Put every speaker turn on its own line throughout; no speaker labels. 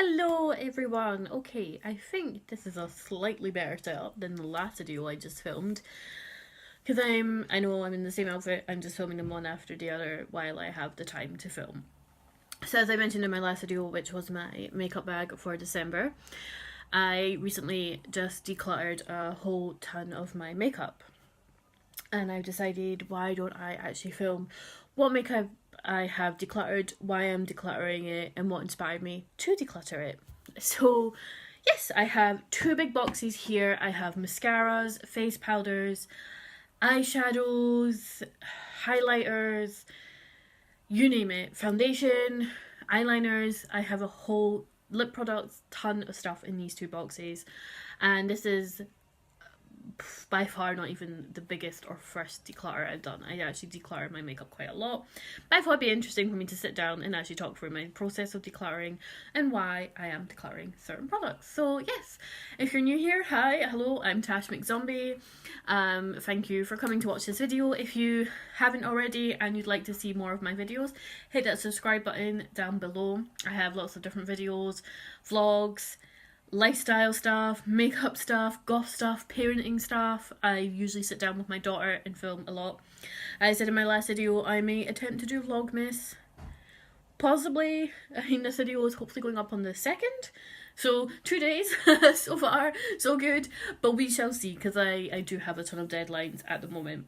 Hello everyone! Okay, I think this is a slightly better setup than the last video I just filmed. Because I know I'm in the same outfit, I'm just filming them one after the other while I have the time to film. So as I mentioned in my last video, which was my makeup bag for December, I recently just decluttered a whole ton of my makeup. And I've decided, why don't I actually film what makeup I have decluttered, why I'm decluttering it, and what inspired me to declutter it. So yes, I have two big boxes here. I have mascaras, face powders, eyeshadows, highlighters, you name it, foundation, eyeliners. I have a whole lip products, ton of stuff in these two boxes, and this is by far not even the biggest or first declutter I've done. I actually declutter my makeup quite a lot, but I thought it'd be interesting for me to sit down and actually talk through my process of decluttering and why I am decluttering certain products. So yes, if you're new here, hi, hello, I'm Tash McZombie. Thank you for coming to watch this video. If you haven't already and you'd like to see more of my videos, hit that subscribe button down below. I have lots of different videos, vlogs, lifestyle stuff, makeup stuff, goth stuff, parenting stuff. I usually sit down with my daughter and film a lot. As I said in my last video, I may attempt to do Vlogmas. Possibly. I mean, this video is hopefully going up on the 2nd. So 2 days so far, so good. But we shall see, because I do have a ton of deadlines at the moment.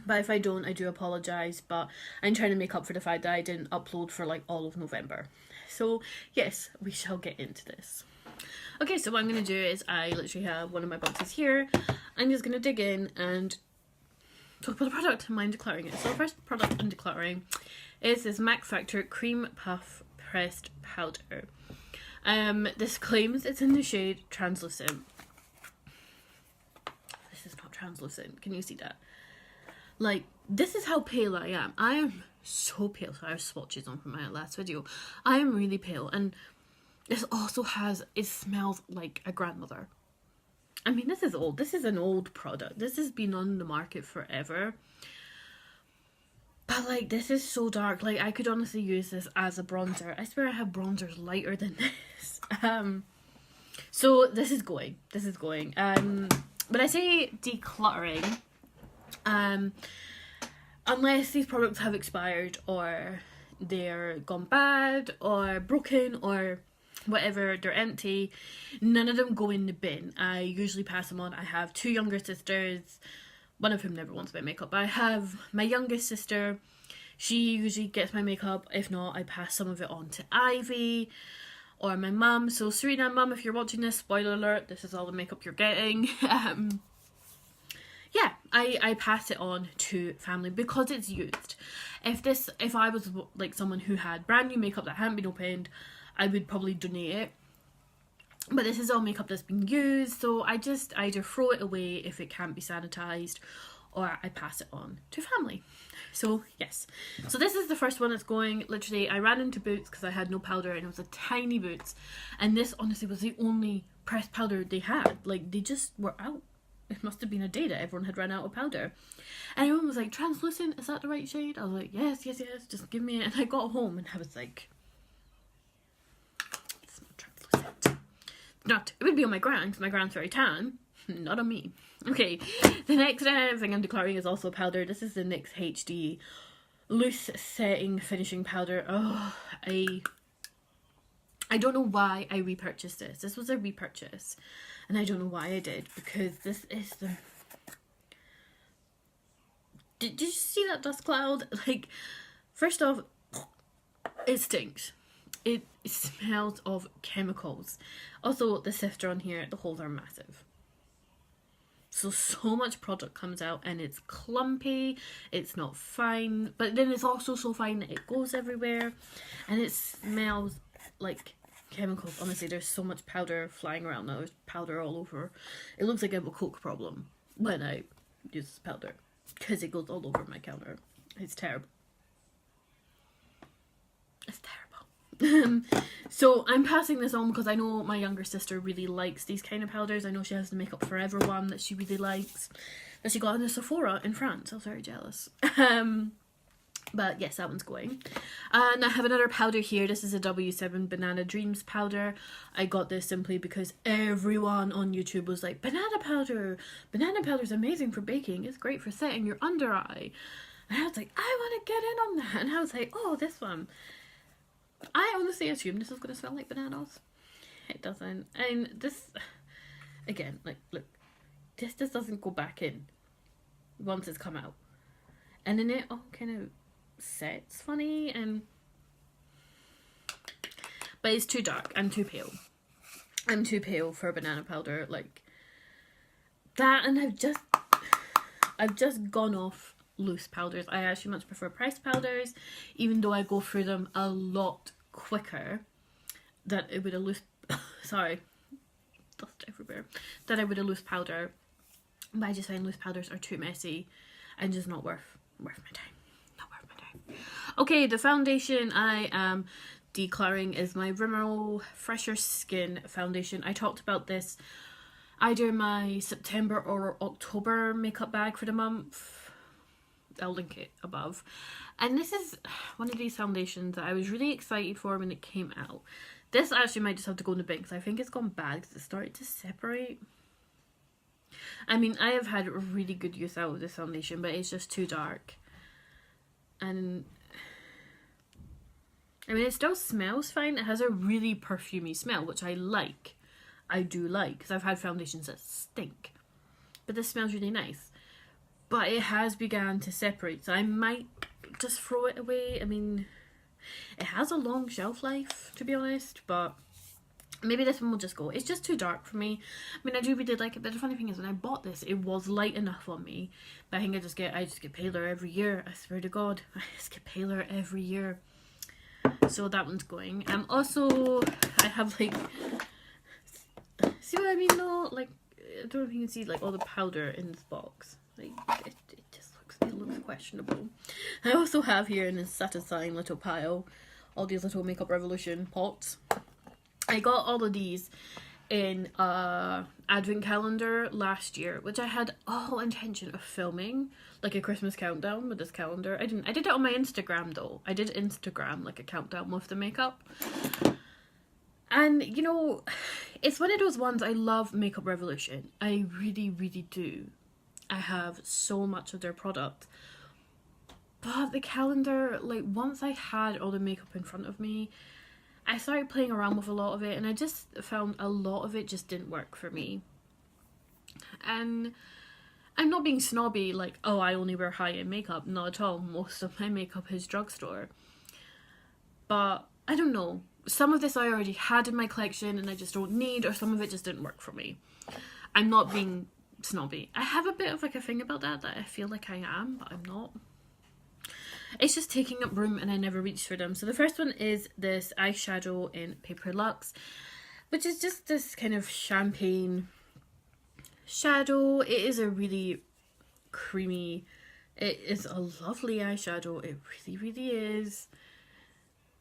But if I don't, I do apologise, but I'm trying to make up for the fact that I didn't upload for like all of November. So yes, we shall get into this. Okay, so what I'm going to do is I literally have one of my boxes here. I'm just going to dig in and talk about the product and mind decluttering it. So the first product I'm decluttering is this MAC Factor Cream Puff Pressed Powder. This claims it's in the shade Translucent. This is not translucent. Can you see that? Like, this is how pale I am. I am so pale. So I have swatches on from my last video. I am really pale, and this also it smells like a grandmother. I mean, this is old. This is an old product. This has been on the market forever. But like, this is so dark. Like, I could honestly use this as a bronzer. I swear I have bronzers lighter than this. So this is going. This is going. But I say decluttering, unless these products have expired or they're gone bad or broken or whatever, they're empty, none of them go in the bin. I usually pass them on. I have two younger sisters, one of whom never wants my makeup, but I have my youngest sister. She usually gets my makeup. If not, I pass some of it on to Ivy or my mum. So Serena, mum, if you're watching this, spoiler alert, this is all the makeup you're getting. Yeah, I pass it on to family because it's used. If I was like someone who had brand new makeup that hadn't been opened, I would probably donate it. But this is all makeup that's been used, so I just either throw it away if it can't be sanitized, or I pass it on to family. So yes, so this is the first one that's going. Literally, I ran into Boots because I had no powder, and it was a tiny Boots, and this honestly was the only pressed powder they had. Like, they just were out. It must have been a day that everyone had run out of powder. And everyone was like, translucent, is that the right shade? I was like, yes, just give me it. And I got home and I was like, it's not translucent. Not, it would be on my gran, because my gran's very tan. Not on me. Okay, the next thing I'm decluttering is also powder. This is the NYX HD Loose Setting Finishing Powder. Oh, I don't know why I repurchased this. This was a repurchase. And I don't know why I did, because this is the... Did you see that dust cloud? Like, first off, it stinks. It smells of chemicals. Also, the sifter on here, the holes are massive. So much product comes out and it's clumpy, it's not fine, but then it's also so fine that it goes everywhere and it smells like chemicals. Honestly, there's so much powder flying around now. There's powder all over. It looks like I have a coke problem when I use this powder because it goes all over my counter. It's terrible. It's terrible. So I'm passing this on because I know my younger sister really likes these kind of powders. I know she has the Makeup Forever one that she really likes, that she got in the Sephora in France. I was very jealous. But yes, that one's going. And I have another powder here. This is a W7 Banana Dreams powder. I got this simply because everyone on YouTube was like, banana powder! Banana powder is amazing for baking. It's great for setting your under eye. And I was like, I want to get in on that. And I was like, oh, this one. I honestly assumed this was going to smell like bananas. It doesn't. And this, again, like, look. This just doesn't go back in once it's come out. And then it all kind of sets funny, and but it's too dark. I'm too pale. I'm too pale for a banana powder like that. And I've just gone off loose powders. I actually much prefer pressed powders, even though I go through them a lot quicker than it would a loose sorry, dust everywhere, that I would a loose powder. But I just find loose powders are too messy and just not worth my time. Okay, the foundation I am decluttering is my Rimmel Fresher Skin foundation. I talked about this either in my September or October makeup bag for the month. I'll link it above. And this is one of these foundations that I was really excited for when it came out. This actually might just have to go in the bin because I think it's gone bad because it started to separate. I mean, I have had really good use out of this foundation, but it's just too dark. And I mean, it still smells fine. It has a really perfumey smell, which I like. I do like, because I've had foundations that stink. But this smells really nice. But it has begun to separate, so I might just throw it away. I mean, it has a long shelf life, to be honest, but maybe this one will just go. It's just too dark for me. I mean, I do really like it, but the funny thing is, when I bought this, it was light enough on me. But I think I just get paler every year. I swear to God, I just get paler every year. So that one's going. Also, I have like, see what I mean though? Like, I don't know if you can see like all the powder in this box. Like, it just looks questionable. I also have here in this satisfying little pile all these little Makeup Revolution pots. I got all of these in advent calendar last year, which I had all intention of filming like a Christmas countdown with this calendar. I did it on my Instagram though. I did Instagram like a countdown with the makeup. And you know, it's one of those ones. I love Makeup Revolution. I really, really do. I have so much of their product. But the calendar, like once I had all the makeup in front of me, I started playing around with a lot of it, and I just found a lot of it just didn't work for me. And I'm not being snobby, like, oh, I only wear high-end makeup. Not at all. Most of my makeup is drugstore. But I don't know. Some of this I already had in my collection and I just don't need, or some of it just didn't work for me. I'm not being snobby. I have a bit of like a thing about that I feel like I am, but I'm not. It's just taking up room and I never reach for them. So the first one is this eyeshadow in Paper Luxe, which is just this kind of champagne shadow. It is a really creamy, it is a lovely eyeshadow. It really, really is.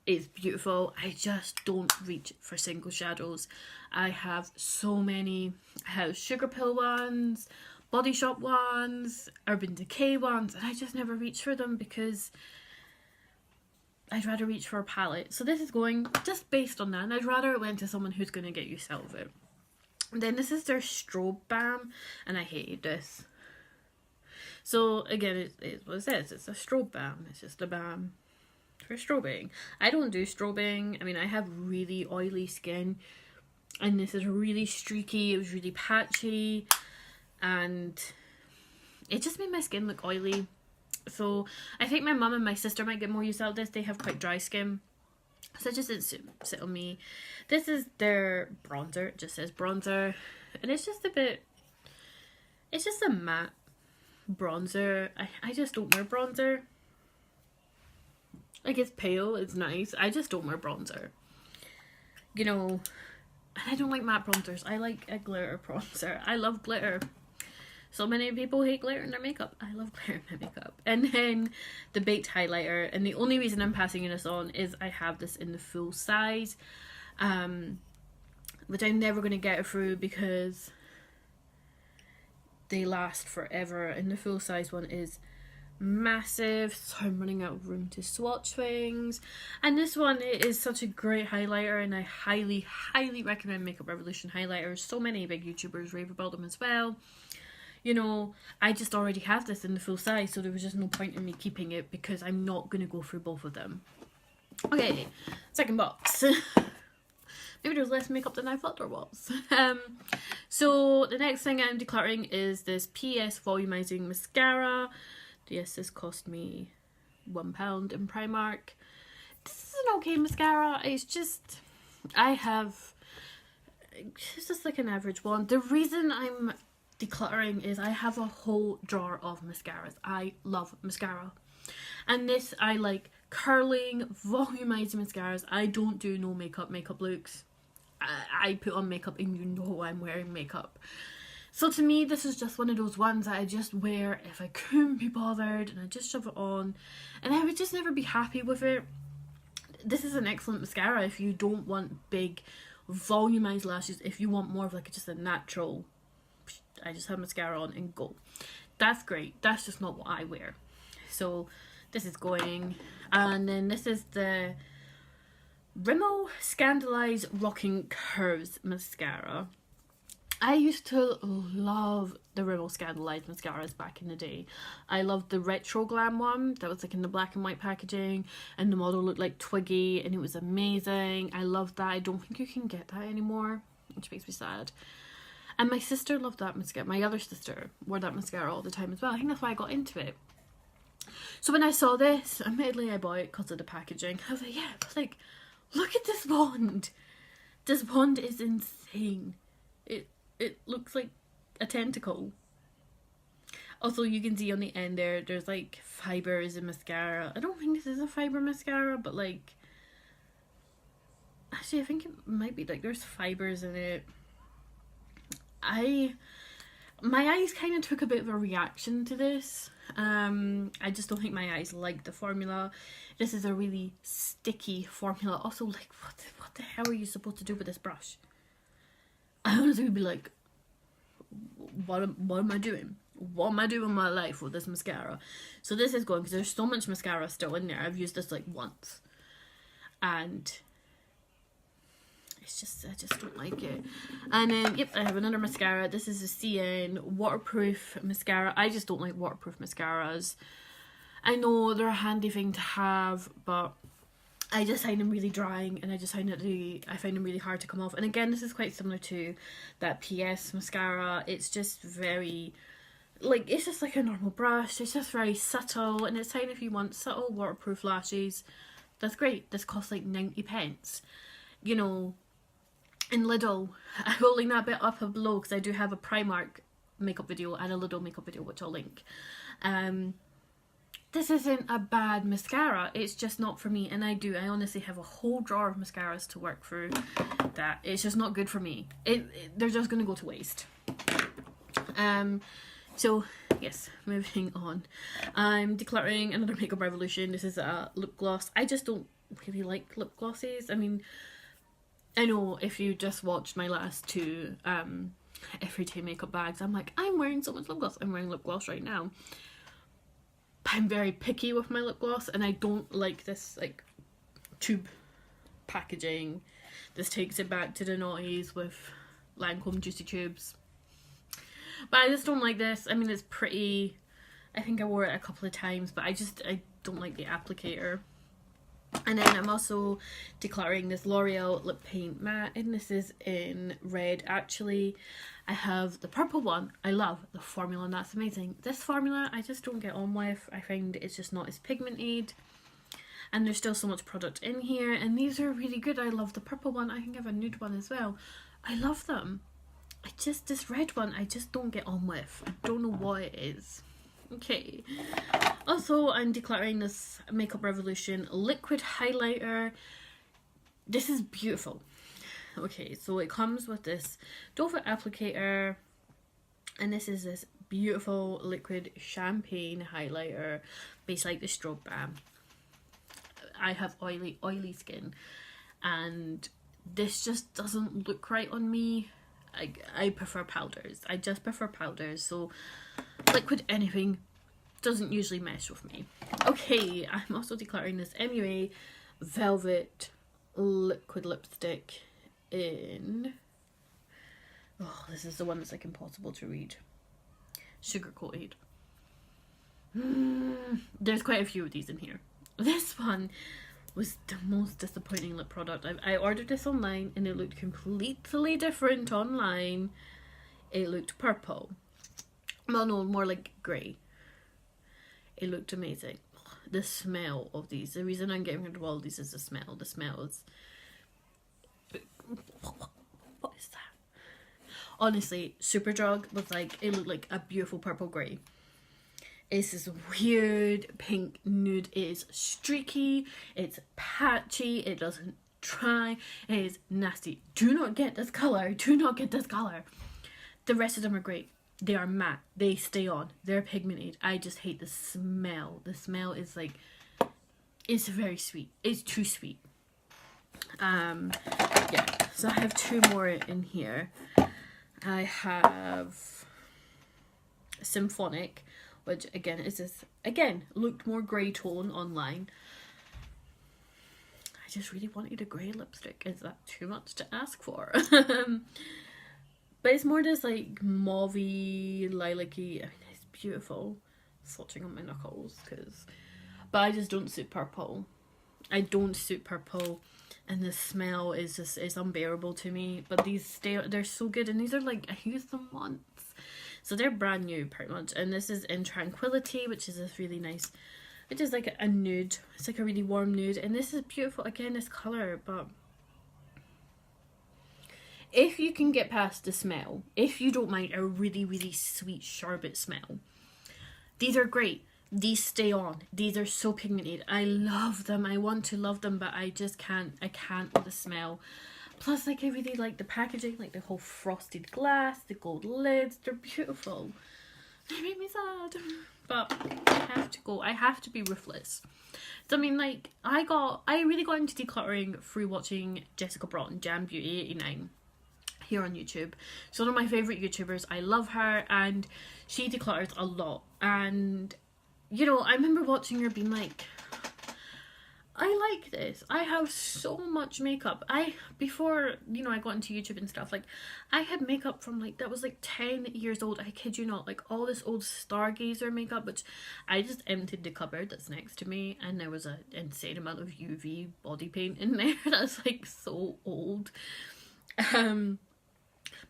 It's beautiful. I just don't reach for single shadows. I have so many. I have Sugar Pill ones, Body Shop ones, Urban Decay ones, and I just never reach for them because I'd rather reach for a palette. So this is going just based on that, and I'd rather it went to someone who's going to get use out of it. And then this is their strobe balm, and I hated this. So again, it's what it says. It's a strobe balm. It's just a balm for strobing. I don't do strobing. I mean, I have really oily skin, and this is really streaky. It was really patchy, and it just made my skin look oily. So I think my mum and my sister might get more use out of this. They have quite dry skin, so it just didn't sit on me. This is their bronzer. It just says bronzer, and it's just a bit, it's just a matte bronzer. I just don't wear bronzer. Like, it's pale, it's nice. I just don't wear bronzer. You know, and I don't like matte bronzers. I like a glitter bronzer. I love glitter. So many people hate glitter in their makeup. I love glitter in my makeup. And then the baked highlighter. And the only reason I'm passing this on is I have this in the full size. Which I'm never going to get through because they last forever. And the full size one is massive, so I'm running out of room to swatch things. And this one is such a great highlighter, and I highly recommend Makeup Revolution highlighters. So many big YouTubers rave about them as well. You know, I just already have this in the full size, so there was just no point in me keeping it because I'm not going to go through both of them. Okay, second box. Maybe there's less makeup than I thought there was. So the next thing I'm decluttering is this PS Volumizing Mascara. Yes, this cost me £1 in Primark. This is an okay mascara. It's just, it's just like an average one. The reason I'm decluttering is I have a whole drawer of mascaras. I love mascara. And this, I like curling, volumizing mascaras. I don't do no makeup looks. I put on makeup and you know I'm wearing makeup. So to me, this is just one of those ones that I just wear if I couldn't be bothered, and I just shove it on, and I would just never be happy with it. This is an excellent mascara if you don't want big volumized lashes, if you want more of like just a natural, I just have mascara on and go. That's great. That's just not what I wear. So this is going, and then this is the Rimmel Scandalized Rocking Curves mascara. I used to love the Rimmel Scandalized mascaras back in the day. I loved the retro glam one that was like in the black and white packaging, and the model looked like Twiggy, and it was amazing. I loved that. I don't think you can get that anymore, which makes me sad. And my sister loved that mascara. My other sister wore that mascara all the time as well. I think that's why I got into it. So when I saw this, admittedly I bought it because of the packaging. I was like, yeah, but like, look at this wand. This wand is insane. It looks like a tentacle. Also, you can see on the end there's like fibers in mascara. I don't think this is a fiber mascara, but like, actually I think it might be, like there's fibers in it. My eyes kind of took a bit of a reaction to this. I just don't think my eyes like the formula. This is a really sticky formula. Also, like, what the hell are you supposed to do with this brush? I honestly would be like, what am I doing? What am I doing in my life with this mascara? So this is going, because there's so much mascara still in there. I've used this like once, and it's just, I just don't like it. And then, yep, I have another mascara. This is a Cien waterproof mascara. I just don't like waterproof mascaras. I know they're a handy thing to have, but I just find them really drying, and I just find I find them really hard to come off. And again, this is quite similar to that PS mascara. It's just very, like, it's just like a normal brush. It's just very subtle, and it's fine if you want subtle waterproof lashes. That's great. This costs like 90p. You know, in Lidl, I will link that bit up below because I do have a Primark makeup video and a Lidl makeup video, which I'll link. This isn't a bad mascara, it's just not for me, and I honestly have a whole drawer of mascaras to work through that it's just not good for me. They're just going to go to waste. So yes, moving on. I'm decluttering another Makeup Revolution. This is a lip gloss. I just don't really like lip glosses. I mean, I know if you just watched my last two everyday makeup bags, I'm like, I'm wearing so much lip gloss. I'm wearing lip gloss right now. I'm very picky with my lip gloss, and I don't like this like tube packaging. This takes it back to the noughties with Lancome Juicy Tubes. But I just don't like this. I mean, it's pretty. I think I wore it a couple of times, but I don't like the applicator. And then I'm also decluttering this L'Oreal lip paint matte, and this is in red. Actually, I have the purple one. I love the formula, and that's amazing. This formula I just don't get on with. I find it's just not as pigmented, and there's still so much product in here, and these are really good. I love the purple one. I think I have a nude one as well. I love them. This red one I just don't get on with. I don't know what it is. Okay, also I'm decluttering this Makeup Revolution liquid highlighter. This is beautiful. Okay, so it comes with this doe foot applicator, and this is this beautiful liquid champagne highlighter based like the strobe balm. I have oily skin, and this just doesn't look right on me. I prefer powders. I just prefer powders. So liquid anything doesn't usually mesh with me. Okay, I'm also decluttering this MUA Velvet liquid lipstick in, oh, this is the one that's like impossible to read, sugar coated. There's quite a few of these in here. This one was the most disappointing lip product. I ordered this online and it looked completely different online. It looked purple. Well, no, more like grey. It looked amazing. The smell of these. The reason I'm getting rid of all of these is the smell. The smell is... What is that? Honestly, Superdrug was like, it looked like a beautiful purple grey. It's this weird pink nude. It is streaky. It's patchy. It doesn't dry. It is nasty. Do not get this colour. Do not get this colour. The rest of them are great. They are matte. They stay on. They're pigmented. I just hate the smell. The smell is like, it's very sweet. It's too sweet. Yeah. So I have two more in here. I have Symphonic, which again is this, again, looked more grey tone online. I just really wanted a grey lipstick. Is that too much to ask for? But it's more this like mauvey, lilac-y. I mean, it's beautiful. Swatching on my knuckles, but I just don't suit purple. I don't suit purple, and the smell is just, it's unbearable to me. But these stay, they're so good, and these are like, I used them once. So they're brand new pretty much. And this is in Tranquility, which is this really nice, which is like a nude. It's like a really warm nude. And this is beautiful, again, this colour. But if you can get past the smell, if you don't mind a really, really sweet sherbet smell, these are great. These stay on. These are so pigmented. I love them. I want to love them, but I just can't. I can't with the smell. Plus, like, I really like the packaging, like the whole frosted glass, the gold lids. They're beautiful. They make me sad. But I have to go. I have to be ruthless. So, I mean, like, I really got into decluttering through watching Jessica Broughton, Jam Beauty 89, here on YouTube. She's one of my favourite YouTubers. I love her, and she declutters a lot. And, you know, I remember watching her being like, I like this. I have so much makeup. Before, you know, I got into YouTube and stuff, like, I had makeup from, like, that was, like, 10 years old. I kid you not. Like, all this old Stargazer makeup, which I just emptied the cupboard that's next to me, and there was an insane amount of UV body paint in there. That's, like, so old. But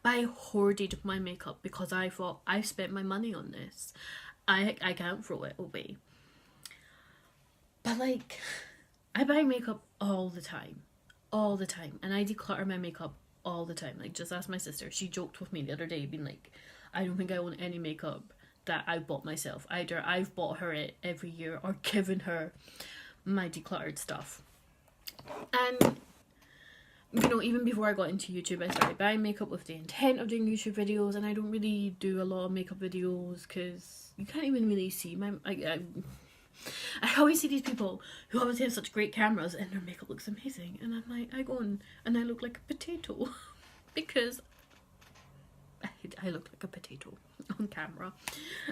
I hoarded my makeup because I thought, I've spent my money on this. I can't throw it away. But, like, I buy makeup all the time, and I declutter my makeup all the time. Like, just ask my sister. She joked with me the other day, being like, I don't think I own any makeup that I bought myself. Either I've bought her it every year or given her my decluttered stuff. And, you know, even before I got into YouTube, I started buying makeup with the intent of doing YouTube videos, and I don't really do a lot of makeup videos because you can't even really see my... I always see these people who obviously have such great cameras and their makeup looks amazing, and I'm like, I go on and I look like a potato because I look like a potato on camera.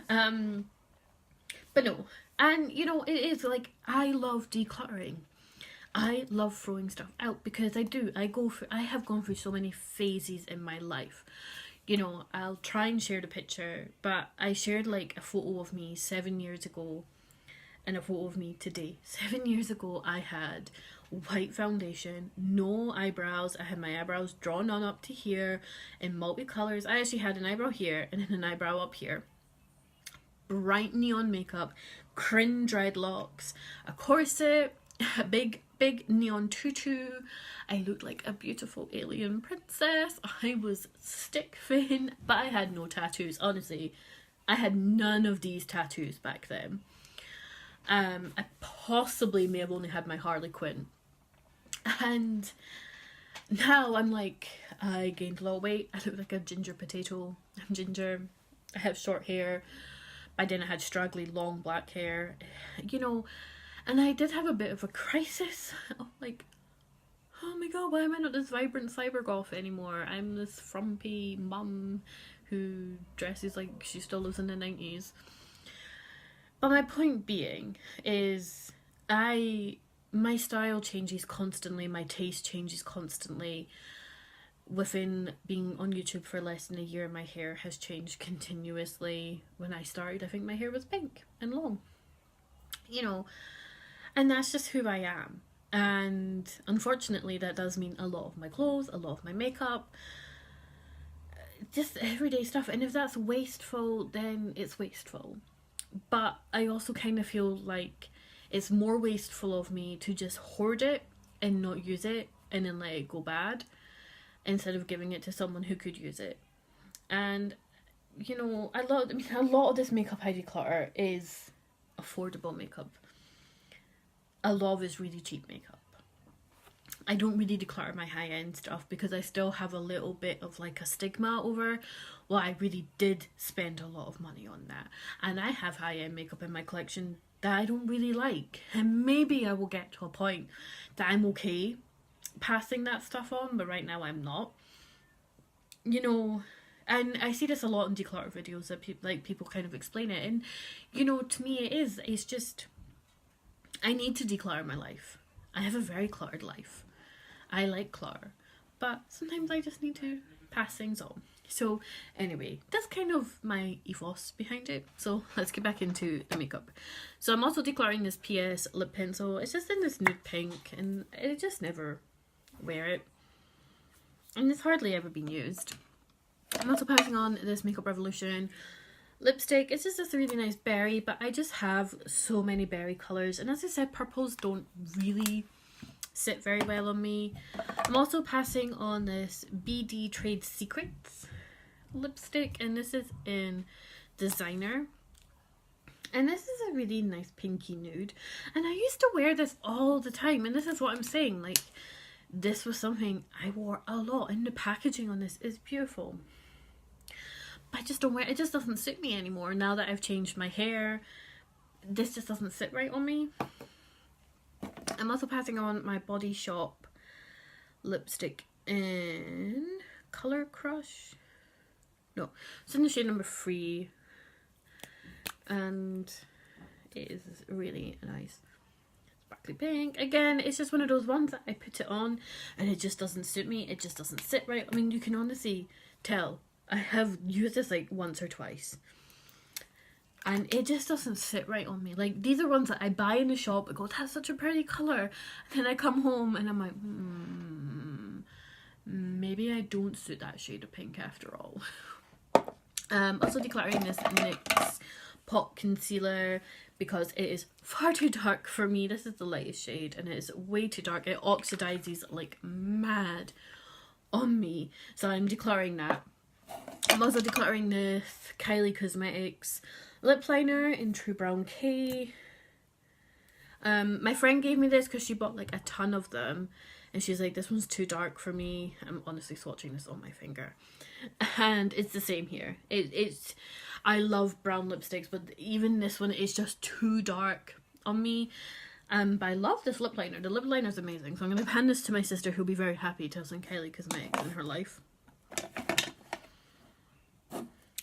But no, and you know, it is like, I love decluttering. I love throwing stuff out because I have gone through so many phases in my life. You know, I'll try and share the picture, but I shared like a photo of me 7 years ago and a photo of me today. 7 years ago, I had white foundation, no eyebrows. I had my eyebrows drawn on up to here in multicolours. I actually had an eyebrow here and then an eyebrow up here. Bright neon makeup, creme dreadlocks, a corset, a big neon tutu. I looked like a beautiful alien princess. I was stick thin, but I had no tattoos. Honestly, I had none of these tattoos back then. I possibly may have only had my Harley Quinn. And now I'm like, I gained a lot of weight. I look like a ginger potato. I'm ginger. I have short hair. By then I had straggly long black hair. You know, and I did have a bit of a crisis. Like, oh my god, why am I not this vibrant cyber goth anymore? I'm this frumpy mum who dresses like she still lives in the 90s. But my point being is my style changes constantly, my taste changes constantly. Within being on YouTube for less than a year, my hair has changed continuously. When I started, I think my hair was pink and long, you know, and that's just who I am. And unfortunately, that does mean a lot of my clothes, a lot of my makeup, just everyday stuff. And if that's wasteful, then it's wasteful. But I also kind of feel like it's more wasteful of me to just hoard it and not use it and then let it go bad, instead of giving it to someone who could use it. And you know, a lot of this makeup I declutter is affordable makeup. A lot of it's really cheap makeup. I don't really declutter my high-end stuff because I still have a little bit of like a stigma over, well, I really did spend a lot of money on that. And I have high-end makeup in my collection that I don't really like. And maybe I will get to a point that I'm okay passing that stuff on, but right now I'm not. You know, and I see this a lot in declutter videos that people kind of explain it, and you know, to me it's just, I need to declutter my life. I have a very cluttered life. I like clutter, but sometimes I just need to pass things on. So anyway, that's kind of my ethos behind it. So let's get back into the makeup. So I'm also decluttering this PS lip pencil. It's just in this nude pink, and I just never wear it, and it's hardly ever been used. I'm also passing on this Makeup Revolution lipstick. It's just this really nice berry, but I just have so many berry colours, and as I said, purples don't really sit very well on me. I'm also passing on this BD Trade Secrets lipstick, and this is in Designer. And this is a really nice pinky nude, and I used to wear this all the time, and this is what I'm saying, like, this was something I wore a lot, and the packaging on this is beautiful. But I just don't wear it. It just doesn't suit me anymore. Now that I've changed my hair, this just doesn't sit right on me. I'm also passing on my Body Shop lipstick in Color Crush. No, it's in the shade number 3. And it is really nice. Sparkly pink. Again, it's just one of those ones that I put it on and it just doesn't suit me. It just doesn't sit right. I mean, you can honestly tell. I have used this like once or twice, and it just doesn't sit right on me. Like, these are ones that I buy in the shop. I go, that's such a pretty colour. And then I come home and I'm like, maybe I don't suit that shade of pink after all. Also decluttering this NYX Pot Concealer because it is far too dark for me. This is the lightest shade and it is way too dark. It oxidizes like mad on me. So I'm decluttering that. I'm also decluttering this Kylie Cosmetics lip liner in True Brown K. My friend gave me this because she bought like a ton of them, and she's like, this one's too dark for me. I'm honestly swatching this on my finger, and it's the same here. It's I love brown lipsticks, but even this one is just too dark on me. But I love this lip liner. The lip liner is amazing, so I'm going to hand this to my sister, who'll be very happy to have some Kylie Cosmetics in her life.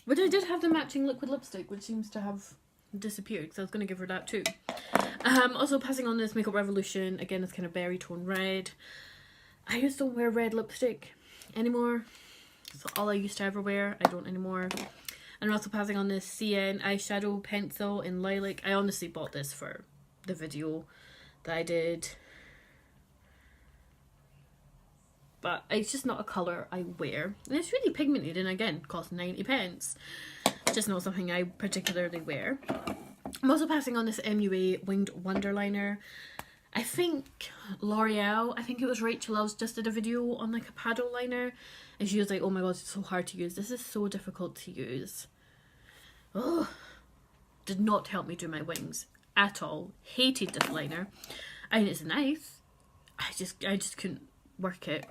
But I did have the matching liquid lipstick, which seems to have disappeared, because I was going to give her that too. Also passing on this Makeup Revolution, again, it's kind of berry tone red. I just don't wear red lipstick anymore. It's all I used to ever wear. I don't anymore. And I'm also passing on this Cien eyeshadow pencil in lilac. I honestly bought this for the video that I did, but it's just not a colour I wear, and it's really pigmented, and again cost 90p. Just not something I particularly wear. I'm also passing on this MUA Winged Wonder Liner. I think L'Oreal, I think it was Rachel Elves, just did a video on like a paddle liner, and she was like, oh my god, it's so hard to use, this is so difficult to use. Oh, did not help me do my wings at all. Hated this liner. I mean, it's nice, I just couldn't work it.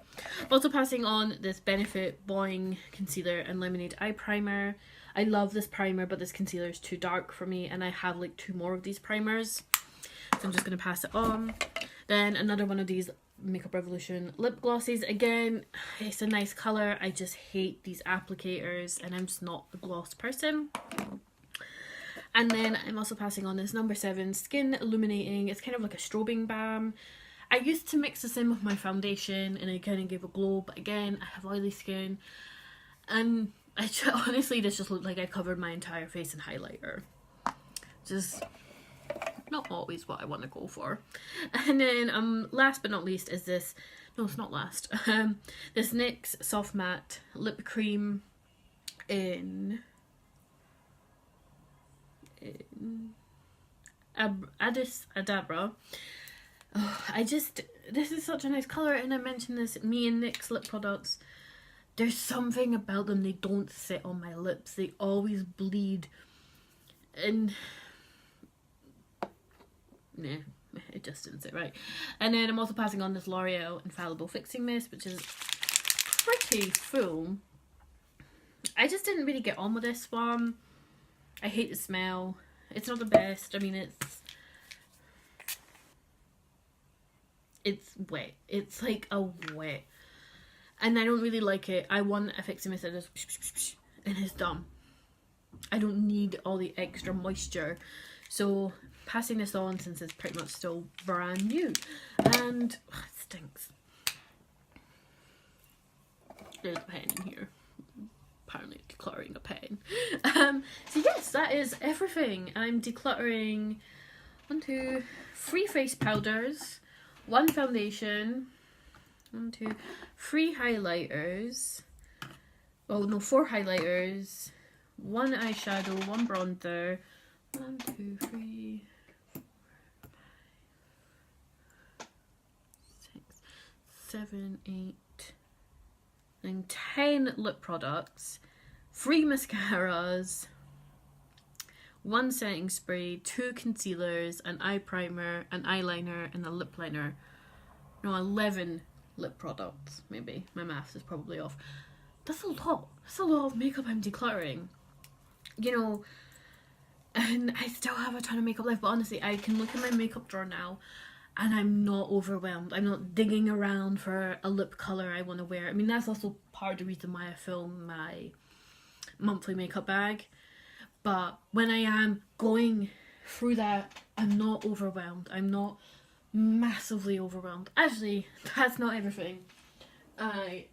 Also passing on this Benefit Boiing concealer and lemonade eye primer. I love this primer, but this concealer is too dark for me, and I have like 2 more of these primers, so I'm just going to pass it on. Then another one of these Makeup Revolution lip glosses. Again, it's a nice colour, I just hate these applicators, and I'm just not a gloss person. And then I'm also passing on this NO7 Skin Illuminating. It's kind of like a strobing balm. I used to mix this in with my foundation and it kind of gave a glow, but again, I have oily skin. And honestly, this just looked like I covered my entire face in highlighter. Just not always what I want to go for. And then last but not least is this, no it's not last, this NYX Soft Matte Lip Cream in Addis Ababa. Oh, this is such a nice colour, and I mentioned this, me and NYX lip products, there's something about them, they don't sit on my lips, they always bleed, and nah, it just didn't sit right. And then I'm also passing on this L'Oreal Infallible Fixing Mist, which is pretty full. I just didn't really get on with this one. I hate the smell. It's not the best. I mean, it's wet. It's like a wet. And I don't really like it. I want a fixing mist that is and it's done. I don't need all the extra moisture. So passing this on, since it's pretty much still brand new. And it stinks. There's a pen in here. Apparently decluttering a pen. So yes, that is everything. I'm decluttering 3 face powders, 1 foundation, 3 highlighters, oh no, 4 highlighters, 1 eyeshadow, 1 bronzer, 1, 2, 3, 4, 5, 6, 7, 8, and 10 lip products, 3 mascaras, 1 setting spray, 2 concealers, an eye primer, an eyeliner, and a lip liner. No, 11 lip products, maybe. My maths is probably off. That's a lot. That's a lot of makeup I'm decluttering. You know, and I still have a ton of makeup left, but honestly, I can look at my makeup drawer now and I'm not overwhelmed. I'm not digging around for a lip colour I want to wear. I mean, that's also part of the reason why I film my monthly makeup bag. But when I am going through that, I'm not overwhelmed. I'm not massively overwhelmed. Actually, that's not everything. I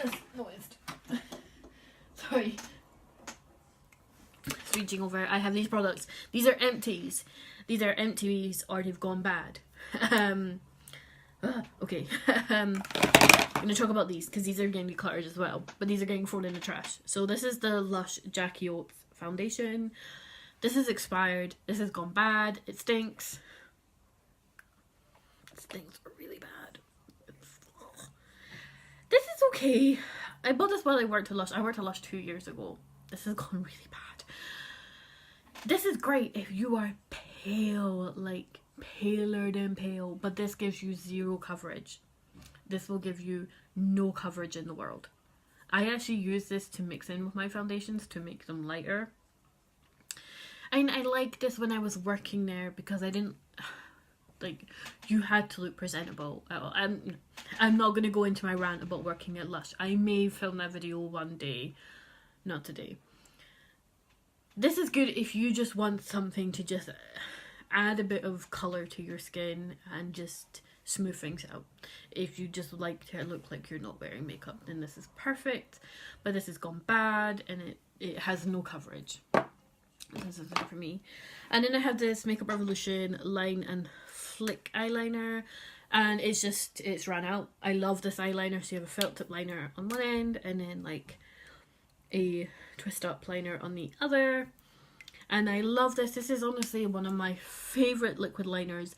just noticed. Sorry. It's reaching over. I have these products. These are empties. These are empties or they've gone bad. Okay. I'm going to talk about these because these are getting decluttered as well. But these are getting thrown in the trash. So this is the Lush Jackie Oates foundation. This is expired. This has gone bad. It stinks. It stinks really bad. This is okay. I bought this while I worked at Lush. I worked at Lush 2 years ago. This has gone really bad. This is great if you are pale, like paler than pale, but this gives you 0 coverage. This will give you no coverage in the world. I actually use this to mix in with my foundations to make them lighter. And I liked this when I was working there because I didn't, like, you had to look presentable. I'm not going to go into my rant about working at Lush. I may film that video one day, not today. This is good if you just want something to just add a bit of colour to your skin and just smooth things out. If you just like to look like you're not wearing makeup, then this is perfect. But this has gone bad and it has no coverage. This is it for me. And then I have this Makeup Revolution Line and Flick eyeliner, and it's ran out. I love this eyeliner. So you have a felt tip liner on one end and then like a twist up liner on the other. And I love this. This is honestly one of my favourite liquid liners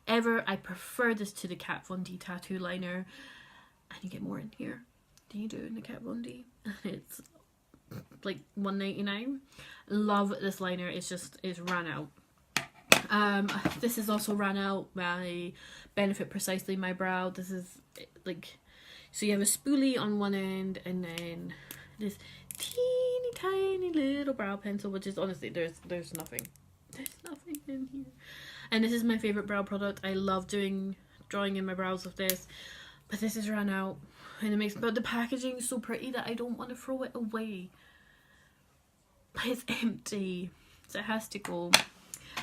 ever. I prefer this to the Kat Von D tattoo liner. And you get more in here than you do in the Kat Von D. It's like $1.99. Love this liner. It's ran out. This is also ran out by Benefit Precisely My Brow. This is like, so you have a spoolie on one end and then this teeny tiny little brow pencil, which is honestly there's nothing in here. And this is my favorite brow product. I love drawing in my brows with this, but this is run out and but the packaging is so pretty that I don't want to throw it away, but it's empty. so it has to go.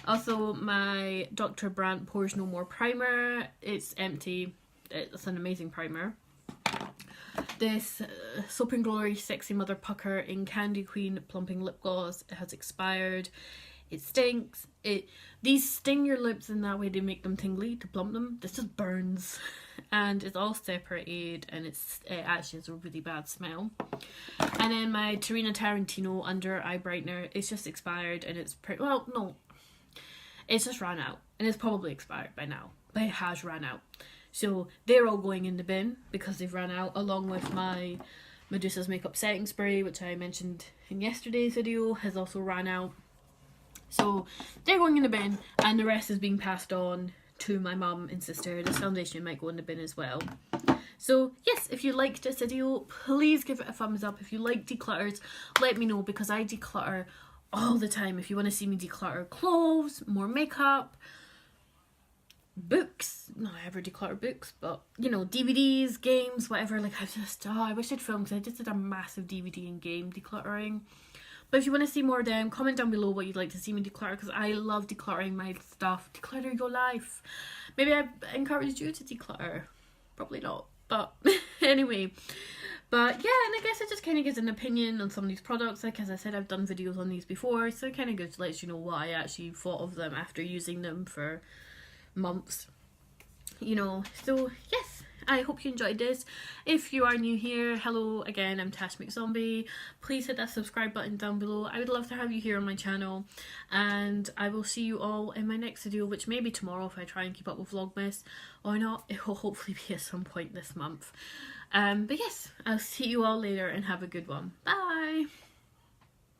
Also, my Dr. Brandt Pores No More primer, it's empty. It's an amazing primer. This Soap and Glory Sexy Mother Pucker in Candy Queen Plumping Lip Gloss, it has expired. It stinks. These sting your lips in that way, they make them tingly to plump them. This just burns, and it's all separated, and it actually has a really bad smell. And then my Tarina Tarantino Under Eye Brightener, it's just expired, and it's well, no, it's just ran out, and it's probably expired by now, but it has ran out. So they're all going in the bin because they've ran out, along with my Medusa's Makeup Setting Spray, which I mentioned in yesterday's video, has also ran out. So they're going in the bin, and the rest is being passed on to my mum and sister. This foundation might go in the bin as well. So yes, if you liked this video, please give it a thumbs up. If you like declutters, let me know, because I declutter all the time. If you want to see me declutter clothes, more makeup, books, not ever declutter books, but you know, DVDs, games, whatever, like I wish I'd filmed, because I just did a massive DVD and game decluttering. But if you want to see more of them, comment down below what you'd like to see me declutter, because I love decluttering my stuff. Declutter your life. Maybe I encouraged you to declutter. Probably not. But anyway. But yeah, and I guess it just kind of gives an opinion on some of these products. Like as I said, I've done videos on these before, so it kind of good to let you know what I actually thought of them after using them for months. You know, so yes. I hope you enjoyed this. If you are new here, hello again, I'm Tash McZombie. Please hit that subscribe button down below. I would love to have you here on my channel, and I will see you all in my next video, which may be tomorrow if I try and keep up with Vlogmas, or not. It will hopefully be at some point this month. But yes, I'll see you all later, and have a good one. Bye!